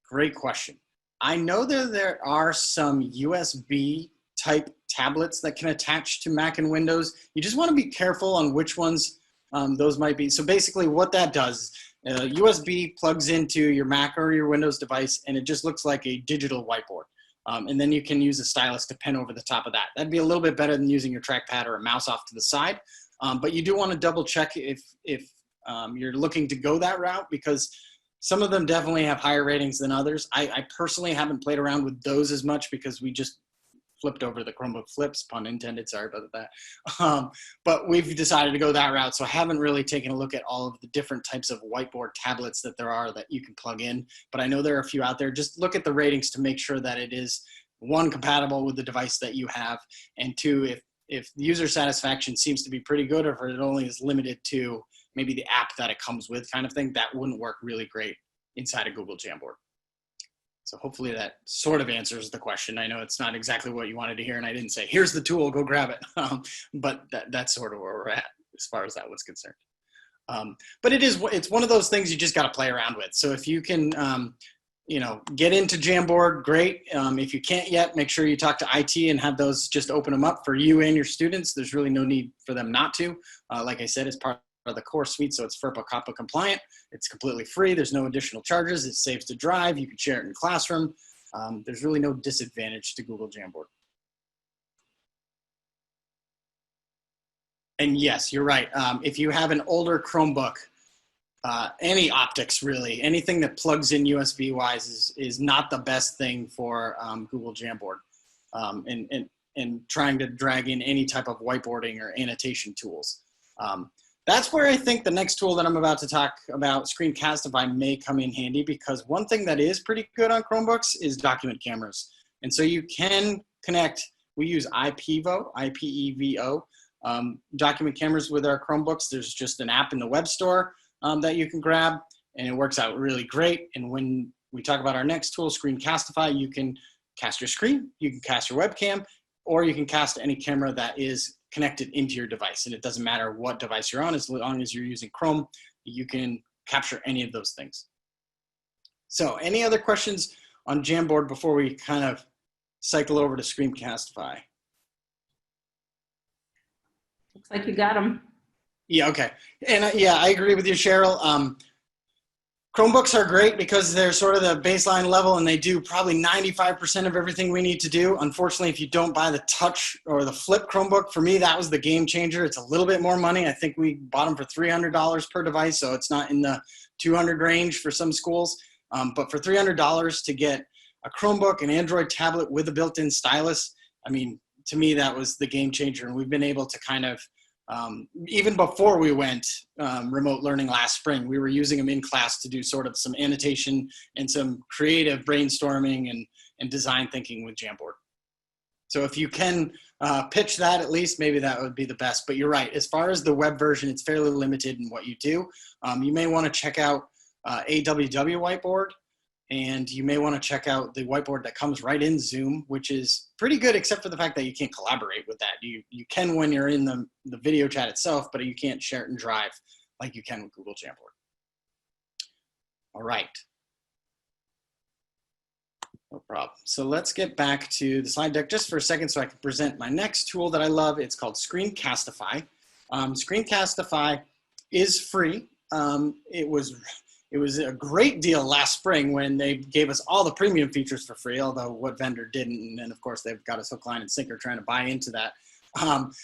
Great question. I know that there are some USB type tablets that can attach to Mac and Windows. You just want to be careful on which ones those might be. So basically what that does, USB plugs into your Mac or your Windows device, and it just looks like a digital whiteboard. And then you can use a stylus to pen over the top of that. That'd be a little bit better than using your trackpad or a mouse off to the side. But you do want to double check if you're looking to go that route, because some of them definitely have higher ratings than others. I personally haven't played around with those as much because we just flipped over the Chromebook flips, pun intended, sorry about that. But we've decided to go that route. So I haven't really taken a look at all of the different types of whiteboard tablets that there are that you can plug in, but I know there are a few out there. Just look at the ratings to make sure that it is, one, compatible with the device that you have, and two, if user satisfaction seems to be pretty good, or if it only is limited to maybe the app that it comes with kind of thing, that wouldn't work really great inside of Google Jamboard. So hopefully that sort of answers the question. I know it's not exactly what you wanted to hear, and I didn't say, here's the tool, go grab it. But that's sort of where we're at as far as that was concerned. But it's one of those things you just got to play around with. So if you can, get into Jamboard, great. If you can't yet, make sure you talk to IT and have those just open them up for you and your students. There's really no need for them not to. Like I said, it's part of the core suite, so it's FERPA COPPA compliant. It's completely free. There's no additional charges. It saves to drive. You can share it in classroom. There's really no disadvantage to Google Jamboard. And yes, you're right. If you have an older Chromebook, any optics really, anything that plugs in USB wise is not the best thing for Google Jamboard, and trying to drag in any type of whiteboarding or annotation tools. That's where I think the next tool that I'm about to talk about, Screencastify, may come in handy, because one thing that is pretty good on Chromebooks is document cameras. And so you can connect, we use IPEVO, document cameras with our Chromebooks. There's just an app in the web store that you can grab, and it works out really great. And when we talk about our next tool, Screencastify, you can cast your screen, you can cast your webcam, or you can cast any camera that is connected into your device. And it doesn't matter what device you're on, as long as you're using Chrome, you can capture any of those things. So any other questions on Jamboard before we kind of cycle over to Screencastify? Looks like you got them. Yeah, okay. And yeah, I agree with you, Cheryl. Chromebooks are great because they're sort of the baseline level, and they do probably 95% of everything we need to do. Unfortunately, if you don't buy the touch or the flip Chromebook, for me, that was the game changer. It's a little bit more money. I think we bought them for $300 per device, so it's not in the 200 range for some schools. But for $300 to get a Chromebook, an Android tablet with a built-in stylus, I mean, to me, that was the game changer. And we've been able to kind of, even before we went remote learning last spring, we were using them in class to do sort of some annotation and some creative brainstorming and design thinking with Jamboard. So if you can pitch that, at least, maybe that would be the best. But you're right, as far as the web version, it's fairly limited in what you do. You may want to check out AWW Whiteboard, and you may want to check out the whiteboard that comes right in Zoom, which is pretty good, except for the fact that you can't collaborate with that. You can when you're in the video chat itself, but you can't share it in Drive like you can with Google Jamboard. All right. No problem. So let's get back to the slide deck just for a second so I can present my next tool that I love. It's called Screencastify. Screencastify is free. It was a great deal last spring when they gave us all the premium features for free, although what vendor didn't? And then, of course, they've got us hook, line, and sinker trying to buy into that.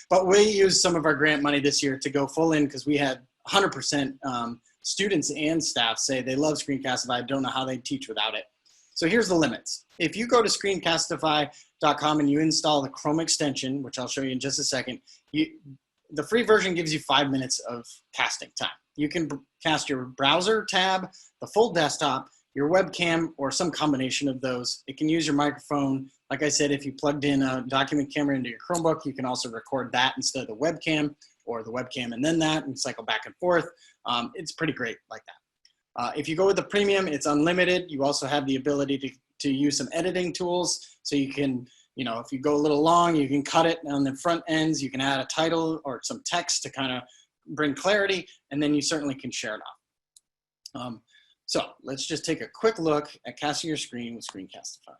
But we used some of our grant money this year to go full in because we had 100% students and staff say they love Screencastify, don't know how they teach without it. So here's the limits. If you go to screencastify.com and you install the Chrome extension, which I'll show you in just a second, the free version gives you 5 minutes of casting time. You can cast your browser tab, the full desktop, your webcam, or some combination of those. It can use your microphone. Like I said, if you plugged in a document camera into your Chromebook, you can also record that instead of the webcam, or the webcam and then that, and cycle back and forth. It's pretty great like that. If you go with the premium, it's unlimited. You also have the ability to to use some editing tools. So you can, you know, if you go a little long, you can cut it on the front ends. You can add a title or some text to kind of bring clarity, and then you certainly can share it off. So let's just take a quick look at casting your screen with Screencastify.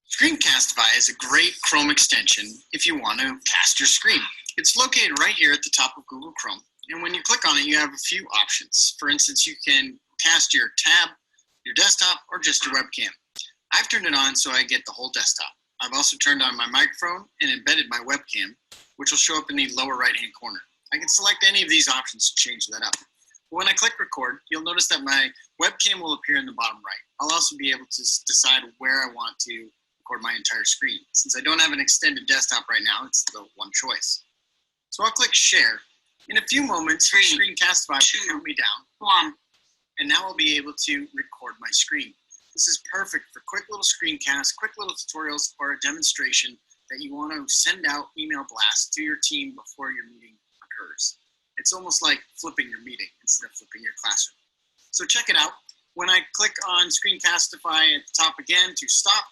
Screencastify is a great Chrome extension if you want to cast your screen. It's located right here at the top of Google Chrome. And when you click on it, you have a few options. For instance, you can cast your tab, your desktop, or just your webcam. I've turned it on so I get the whole desktop. I've also turned on my microphone and embedded my webcam, which will show up in the lower right-hand corner. I can select any of these options to change that up. But when I click record, you'll notice that my webcam will appear in the bottom right. I'll also be able to decide where I want to record my entire screen. Since I don't have an extended desktop right now, it's the one choice. So I'll click share. In a few moments, Screencastify will count me down. And now I'll be able to record my screen. This is perfect for quick little screencasts, quick little tutorials, or a demonstration that you want to send out email blasts to your team before your meeting occurs. It's almost like flipping your meeting instead of flipping your classroom. So check it out. When I click on Screencastify at the top again to stop,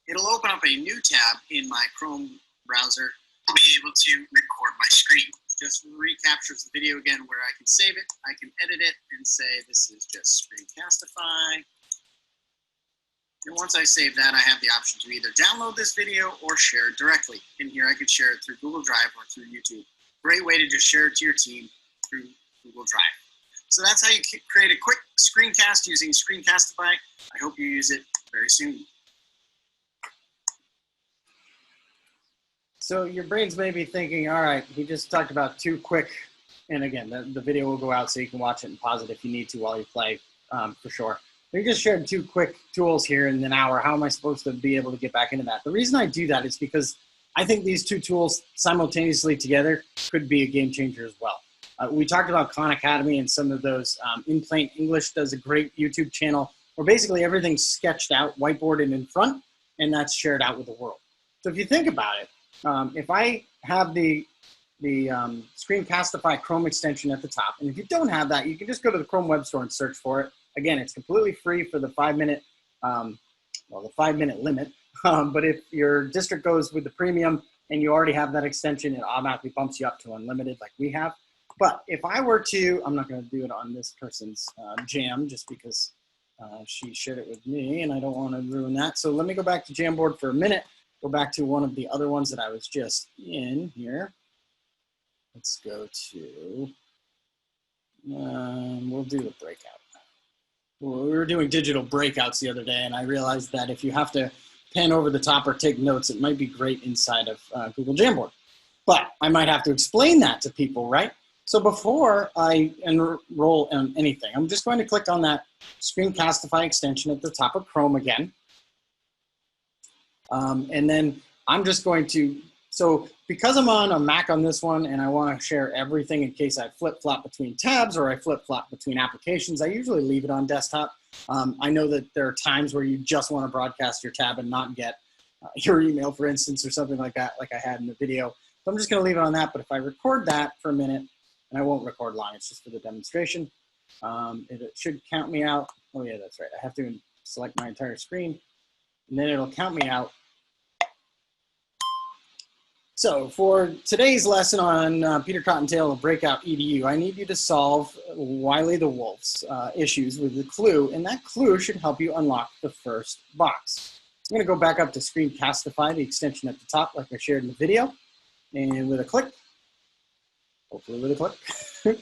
it'll open up a new tab in my Chrome browser. I'll be able to record my screen. Just recaptures the video again where I can save it, I can edit it and say this is just Screencastify. And once I save that, I have the option to either download this video or share it directly. In here I could share it through Google Drive or through YouTube. Great way to just share it to your team through Google Drive. So that's how you create a quick screencast using Screencastify. I hope you use it very soon. So your brains may be thinking, all right, he just talked about 2 quick, and again, the video will go out so you can watch it and pause it if you need to while you play, for sure. We just shared 2 quick tools here in an hour. How am I supposed to be able to get back into that? The reason I do that is because I think these 2 tools simultaneously together could be a game changer as well. We talked about Khan Academy and some of those. In Plain English does a great YouTube channel where basically everything's sketched out, whiteboarded in front, and that's shared out with the world. So if you think about it, if I have the Screencastify Chrome extension at the top, and if you don't have that, you can just go to the Chrome Web Store and search for it. Again, it's completely free for the 5-minute, the 5-minute limit. But if your district goes with the premium and you already have that extension, it automatically bumps you up to unlimited like we have. But if I were to, I'm not going to do it on this person's Jam just because she shared it with me and I don't want to ruin that. So let me go back to Jamboard for a minute. Go back to one of the other ones that I was just in here. Let's go to, we'll do the breakout. Well, we were doing digital breakouts the other day, and I realized that if you have to pen over the top or take notes, it might be great inside of Google Jamboard. But I might have to explain that to people, right? So before I enroll in anything, I'm just going to click on that Screencastify extension at the top of Chrome again. And then I'm just going to, so because I'm on a Mac on this one and I want to share everything in case I flip-flop between tabs or I flip-flop between applications, I usually leave it on desktop. I know that there are times where you just want to broadcast your tab and not get your email, for instance, or something like that, like I had in the video. So I'm just going to leave it on that. But if I record that for a minute, and I won't record long, it's just for the demonstration, it should count me out. Oh, yeah, that's right. I have to select my entire screen, and then it'll count me out. So for today's lesson on Peter Cottontail of Breakout EDU, I need you to solve Wiley the Wolf's issues with the clue, and that clue should help you unlock the first box. I'm going to go back up to Screencastify, the extension at the top like I shared in the video, and with a click, hopefully with a click,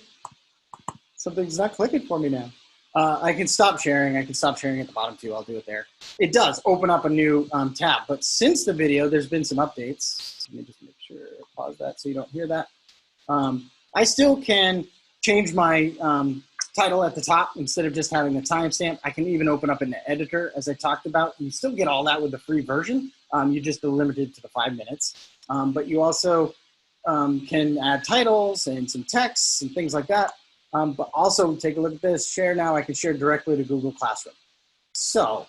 something's not clicking for me now. I can stop sharing. I can stop sharing at the bottom too. I'll do it there. It does open up a new tab, but since the video, there's been some updates. Let me just make sure, pause that so you don't hear that. I still can change my title at the top instead of just having a timestamp. I can even open up an editor as I talked about. You still get all that with the free version. You just are limited to the 5 minutes. But you also can add titles and some texts and things like that. But also take a look at this, share now. I can share directly to Google Classroom. So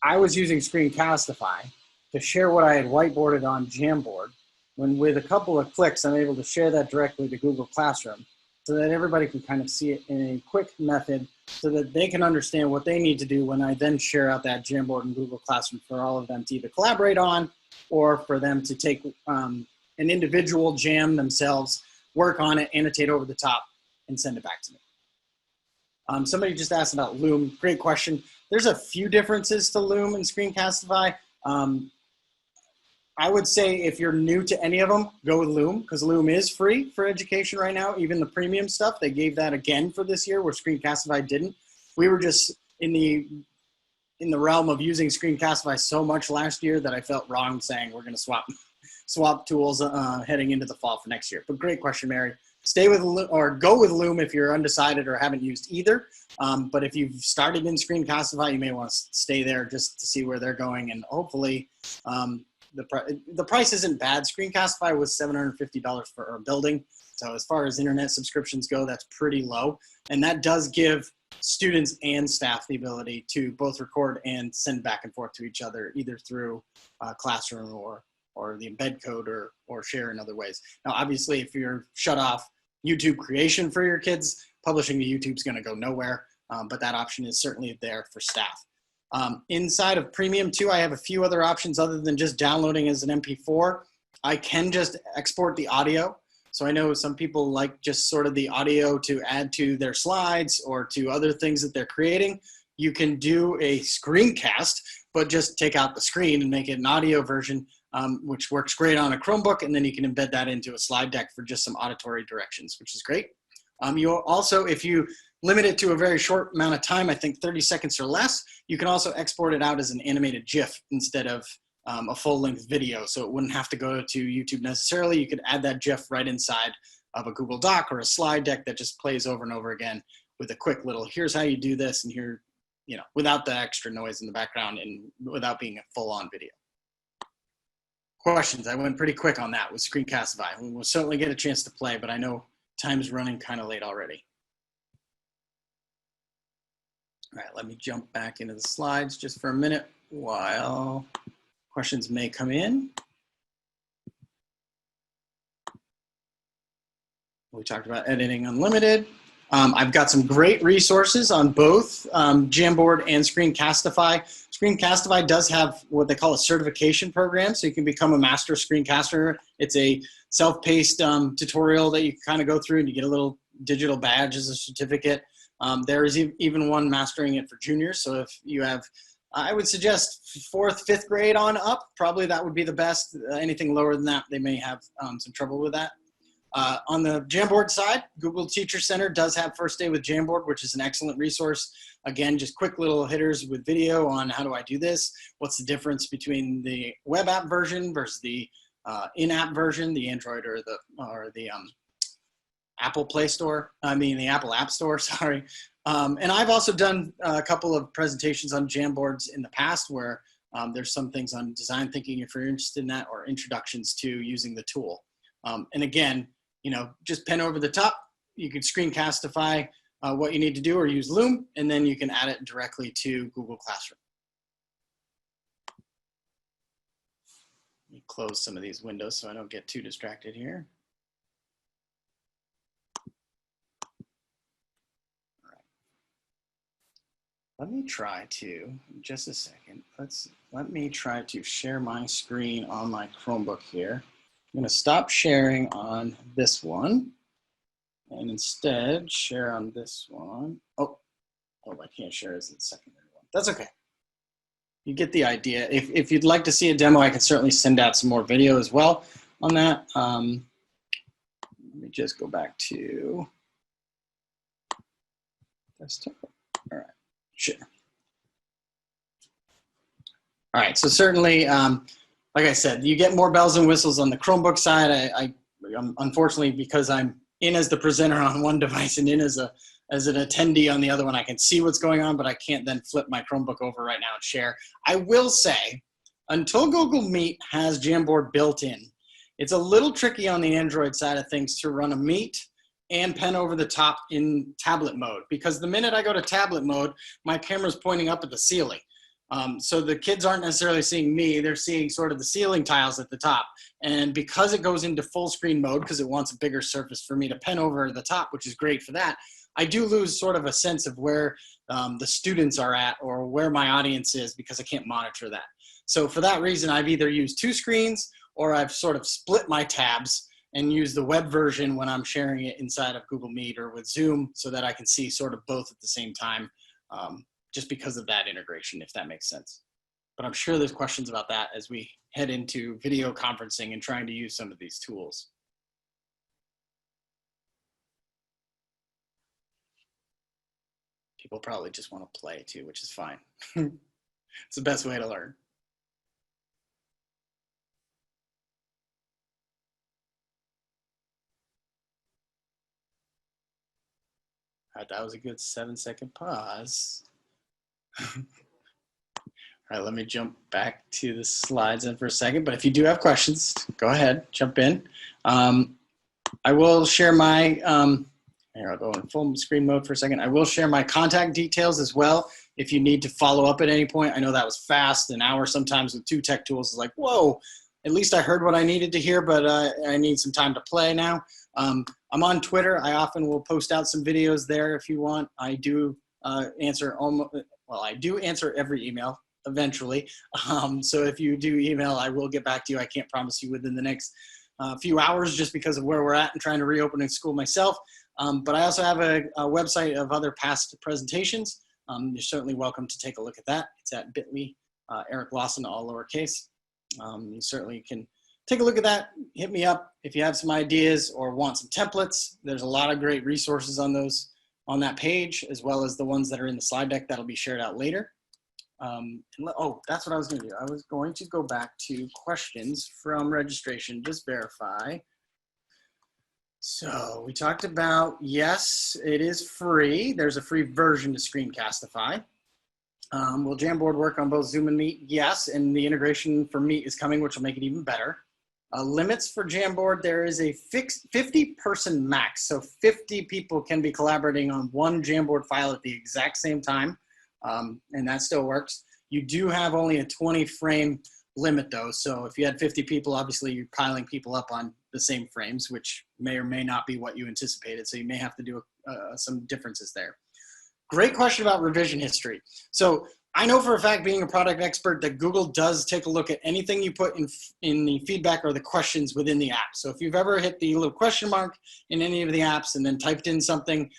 I was using Screencastify to share what I had whiteboarded on Jamboard, when with a couple of clicks, I'm able to share that directly to Google Classroom so that everybody can kind of see it in a quick method so that they can understand what they need to do when I then share out that Jamboard in Google Classroom for all of them to either collaborate on or for them to take an individual jam themselves, work on it, annotate over the top, and send it back to me. Somebody just asked about Loom. Great question. There's a few differences to Loom and Screencastify. I would say if you're new to any of them, go with Loom, because Loom is free for education right now. Even the premium stuff, they gave that again for this year, where Screencastify didn't. We were just in the realm of using Screencastify so much last year that I felt wrong saying we're going to swap tools heading into the fall for next year. But great question, Mary. Stay with or go with Loom if you're undecided or haven't used either. But if you've started in Screencastify, you may want to stay there just to see where they're going, and hopefully. The price isn't bad. Screencastify was $750 for a building. So as far as internet subscriptions go, that's pretty low. And that does give students and staff the ability to both record and send back and forth to each other, either through Classroom or the embed code or share in other ways. Now, obviously, if you're shut off YouTube creation for your kids, publishing to YouTube is going to go nowhere. But that option is certainly there for staff. Inside of Premium too, I have a few other options other than just downloading as an MP4. I can just export the audio. So I know some people like just sort of the audio to add to their slides or to other things that they're creating. You can do a screencast, but just take out the screen and make it an audio version, which works great on a Chromebook. And then you can embed that into a slide deck for just some auditory directions, which is great. You also, if you limit it to a very short amount of time, I think 30 seconds or less, you can also export it out as an animated GIF instead of a full-length video. So it wouldn't have to go to YouTube necessarily. You could add that GIF right inside of a Google Doc or a slide deck that just plays over and over again with a quick little, here's how you do this, and here, you know, without the extra noise in the background and without being a full-on video. Questions? I went pretty quick on that with Screencastify. We'll certainly get a chance to play, but I know time's running kind of late already. All right, let me jump back into the slides just for a minute while questions may come in. We talked about editing unlimited. I've got some great resources on both Jamboard and Screencastify. Screencastify does have what they call a certification program, so you can become a master screencaster. It's a self-paced tutorial that you kind of go through and you get a little digital badge as a certificate. There is even one mastering it for juniors. So if you have, I would suggest 4th, 5th grade on up, probably that would be the best. Anything lower than that, they may have some trouble with that. On the Jamboard side, Google Teacher Center does have First Day with Jamboard, which is an excellent resource. Again, just quick little hitters with video on how do I do this? What's the difference between the web app version versus the in-app version, the Android or the Apple Play Store, the Apple App Store, sorry. And I've also done a couple of presentations on Jamboards in the past where there's some things on design thinking if you're interested in that, or introductions to using the tool. And again, you know, just pen over the top. You could Screencastify what you need to do or use Loom, and then you can add it directly to Google Classroom. Let me close some of these windows so I don't get too distracted here. All right. Let me try to, just a second, let me try to share my screen on my Chromebook here. I'm going to stop sharing on this one and instead share on this one. Oh, I can't share as the secondary one. That's okay. You get the idea. If you'd like to see a demo, I can certainly send out some more video as well on that. Let me just go back to desktop. All right, share. All right, so certainly, like I said, you get more bells and whistles on the Chromebook side. I'm unfortunately, because I'm in as the presenter on one device and in as an attendee on the other one, I can see what's going on, but I can't then flip my Chromebook over right now and share. I will say, until Google Meet has Jamboard built in, it's a little tricky on the Android side of things to run a Meet and pen over the top in tablet mode, because the minute I go to tablet mode, my camera's pointing up at the ceiling. So the kids aren't necessarily seeing me, they're seeing sort of the ceiling tiles at the top. And because it goes into full screen mode, because it wants a bigger surface for me to pen over the top, which is great for that, I do lose sort of a sense of where the students are at or where my audience is because I can't monitor that. So for that reason, I've either used 2 screens or I've sort of split my tabs and use the web version when I'm sharing it inside of Google Meet or with Zoom so that I can see sort of both at the same time, just because of that integration, if that makes sense. But I'm sure there's questions about that as we head into video conferencing and trying to use some of these tools. People probably just want to play too, which is fine. It's the best way to learn. All right, that was a good 7-second pause. All right, let me jump back to the slides in for a second, but if you do have questions, go ahead, jump in. I will share my, here, I'll go in full screen mode for a second. I will share my contact details as well if you need to follow up at any point. I know that was fast, an hour sometimes with 2 tech tools is like, whoa, at least I heard what I needed to hear, but I need some time to play now. I'm on Twitter. I often will post out some videos there if you want. I do answer almost, well, I do answer every email eventually. So if you do email, I will get back to you. I can't promise you within the next few hours just because of where we're at and trying to reopen in school myself. But I also have a website of other past presentations. You're certainly welcome to take a look at that. It's at bit.ly, Eric Lawson, all lowercase. You certainly can take a look at that. Hit me up if you have some ideas or want some templates. There's a lot of great resources on those on that page, as well as the ones that are in the slide deck that'll be shared out later. Oh, that's what I was going to do. I was going to go back to questions from registration, just verify. So we talked about, yes, it is free. There's a free version to Screencastify. Will Jamboard work on both Zoom and Meet? Yes, and the integration for Meet is coming, which will make it even better. Limits for Jamboard, there is a fixed 50-person max. So 50 people can be collaborating on one Jamboard file at the exact same time, and that still works. You do have only a 20-frame limit though. So if you had 50 people, obviously you're piling people up on the same frames, which may or may not be what you anticipated. So you may have to do some differences there. Great question about revision history. So I know for a fact, being a product expert, that Google does take a look at anything you put in the feedback or the questions within the app. So if you've ever hit the little question mark in any of the apps and then typed in something,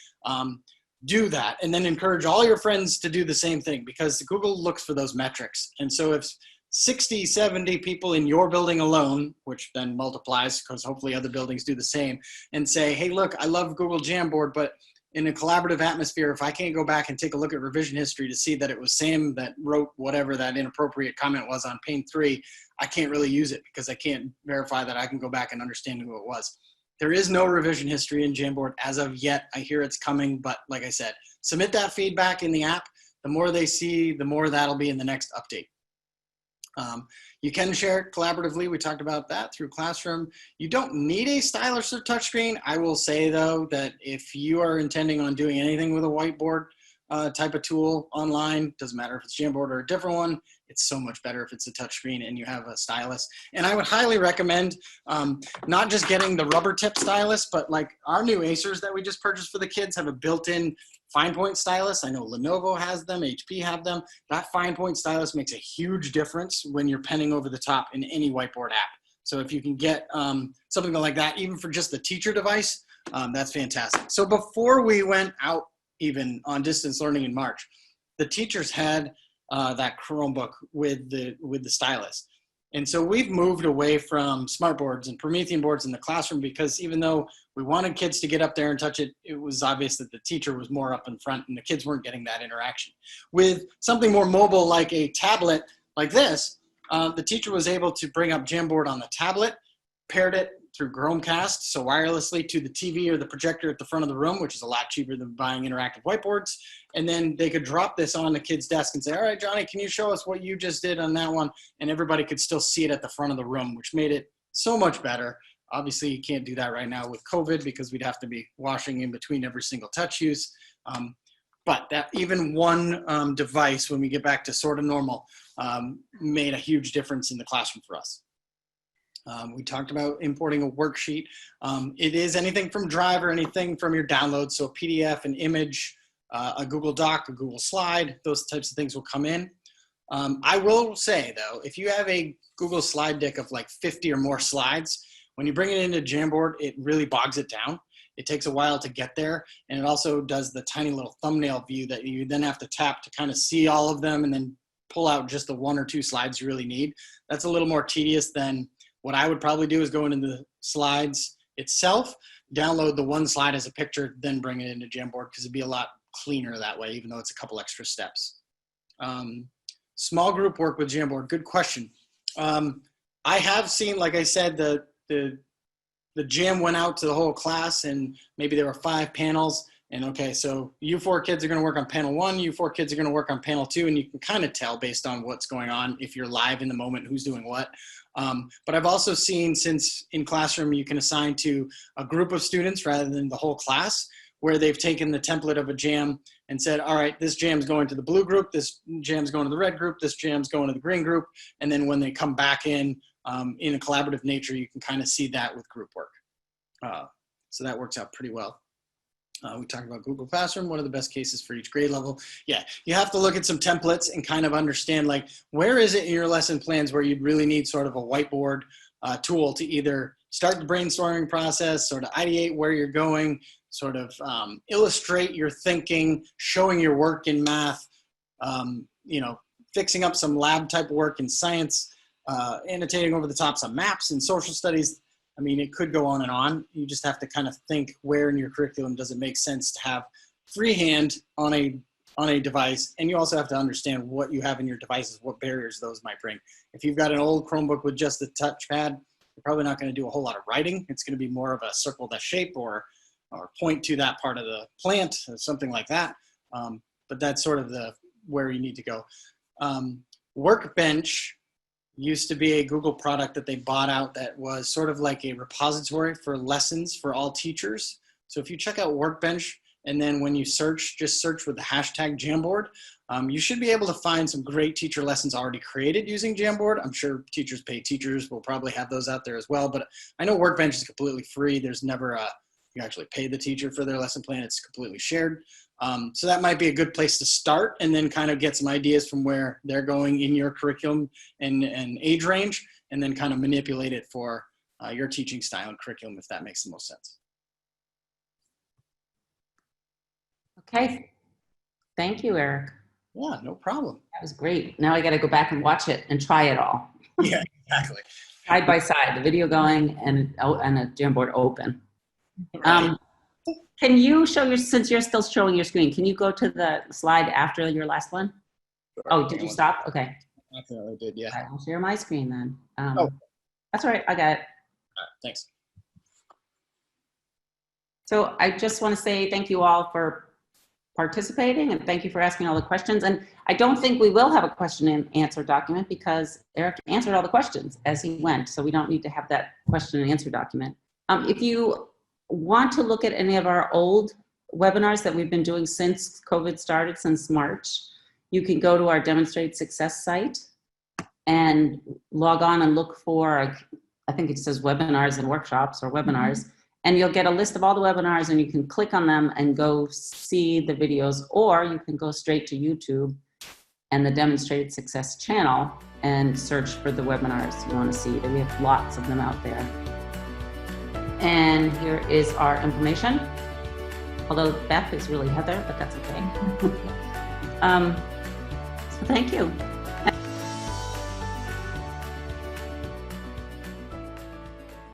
do that, and then encourage all your friends to do the same thing, because Google looks for those metrics. And so if 60, 70 people in your building alone, which then multiplies because hopefully other buildings do the same, and say, hey, look, I love Google Jamboard, but in a collaborative atmosphere, if I can't go back and take a look at revision history to see that it was Sam that wrote whatever that inappropriate comment was on pane 3, I can't really use it because I can't verify that I can go back and understand who it was. There is no revision history in Jamboard as of yet. I hear it's coming, but like I said, submit that feedback in the app. The more they see, the more that'll be in the next update. You can share it collaboratively. We talked about that through Classroom. You don't need a stylus or touchscreen. I will say though that if you are intending on doing anything with a whiteboard type of tool online, doesn't matter if it's Jamboard or a different one, it's so much better if it's a touchscreen and you have a stylus. And I would highly recommend not just getting the rubber tip stylus, but like our new Acers that we just purchased for the kids have a built-in fine point stylus. I know Lenovo has them, HP have them. That fine point stylus makes a huge difference when you're penning over the top in any whiteboard app. So if you can get something like that, even for just the teacher device, that's fantastic. So before we went out even on distance learning in March, the teachers had that Chromebook with the stylus. And so we've moved away from smartboards and Promethean boards in the classroom, because even though we wanted kids to get up there and touch it, it was obvious that the teacher was more up in front and the kids weren't getting that interaction. With something more mobile like a tablet like this, the teacher was able to bring up Jamboard on the tablet, paired it through Chromecast, so wirelessly to the TV or the projector at the front of the room, which is a lot cheaper than buying interactive whiteboards. And then they could drop this on the kid's desk and say, all right, Johnny, can you show us what you just did on that one? And everybody could still see it at the front of the room, which made it so much better. Obviously, you can't do that right now with COVID because we'd have to be washing in between every single touch use. but that even one device, when we get back to sort of normal, made a huge difference in the classroom for us. We talked about importing a worksheet. It is anything from Drive or anything from your download, so a PDF, an image, a Google Doc, a Google Slide, those types of things will come in. I will say though, if you have a Google slide deck of like 50 or more slides, when you bring it into Jamboard, it really bogs it down. It takes a while to get there, and it also does the tiny little thumbnail view that you then have to tap to kind of see all of them and then pull out just the 1 or 2 slides you really need. That's a little more tedious than what I would probably do is go into the slides itself, download the one slide as a picture, then bring it into Jamboard, because it'd be a lot cleaner that way, even though it's a couple extra steps. Small group work with Jamboard, good question. I have seen, like I said, the jam went out to the whole class, and maybe there were 5 panels, and okay, so you 4 kids are gonna work on panel 1, you 4 kids are gonna work on panel 2, and you can kind of tell based on what's going on, if you're live in the moment, who's doing what. But I've also seen, since in classroom you can assign to a group of students rather than the whole class, where they've taken the template of a jam and said, all right, this jam's going to the blue group, this jam's going to the red group, this jam's going to the green group. And then when they come back in a collaborative nature, you can kind of see that with group work. So that works out pretty well. We talked about Google Classroom, one of the best cases for each grade level. Yeah, you have to look at some templates and kind of understand, like, where is it in your lesson plans where you'd really need sort of a whiteboard tool to either start the brainstorming process, sort of ideate where you're going, sort of illustrate your thinking, showing your work in math, you know, fixing up some lab type work in science, annotating over the top some maps in social studies. I mean, it could go on and on. You just have to kind of think where in your curriculum does it make sense to have freehand on a device, and you also have to understand what you have in your devices, what barriers those might bring. If you've got an old Chromebook with just the touchpad, you're probably not going to do a whole lot of writing. It's going to be more of a circle that shape or point to that part of the plant, or something like that. But that's sort of where you need to go. Workbench used to be a Google product that they bought out that was sort of like a repository for lessons for all teachers. So if you check out Workbench, and then when you search, just search with the hashtag Jamboard, you should be able to find some great teacher lessons already created using Jamboard. I'm sure Teachers Pay Teachers will probably have those out there as well, but I know Workbench is completely free. There's never you actually pay the teacher for their lesson plan. It's completely shared. So that might be a good place to start, and then kind of get some ideas from where they're going in your curriculum and age range, and then kind of manipulate it for your teaching style and curriculum, if that makes the most sense. Okay. Thank you, Eric. Yeah, no problem. That was great. Now I got to go back and watch it and try it all. Yeah, exactly. Side by side, the video going and a Jamboard open. Right. Can you show since you're still showing your screen, can you go to the slide after your last one? Sure. Oh, did you stop? Okay. I definitely did, yeah. All right, I'll share my screen then. Oh. That's all right, I got it. All right, thanks. So I just want to say thank you all for participating, and thank you for asking all the questions. And I don't think we will have a question and answer document, because Eric answered all the questions as he went, so we don't need to have that question and answer document. If you want to look at any of our old webinars that we've been doing since COVID started, since March, you can go to our Demonstrate Success site and log on and look for, I think it says webinars and workshops or webinars, and you'll get a list of all the webinars, and you can click on them and go see the videos, or you can go straight to YouTube and the Demonstrate Success channel and search for the webinars you want to see. We have lots of them out there. And here is our information. Although Beth is really Heather, but that's okay. So thank you.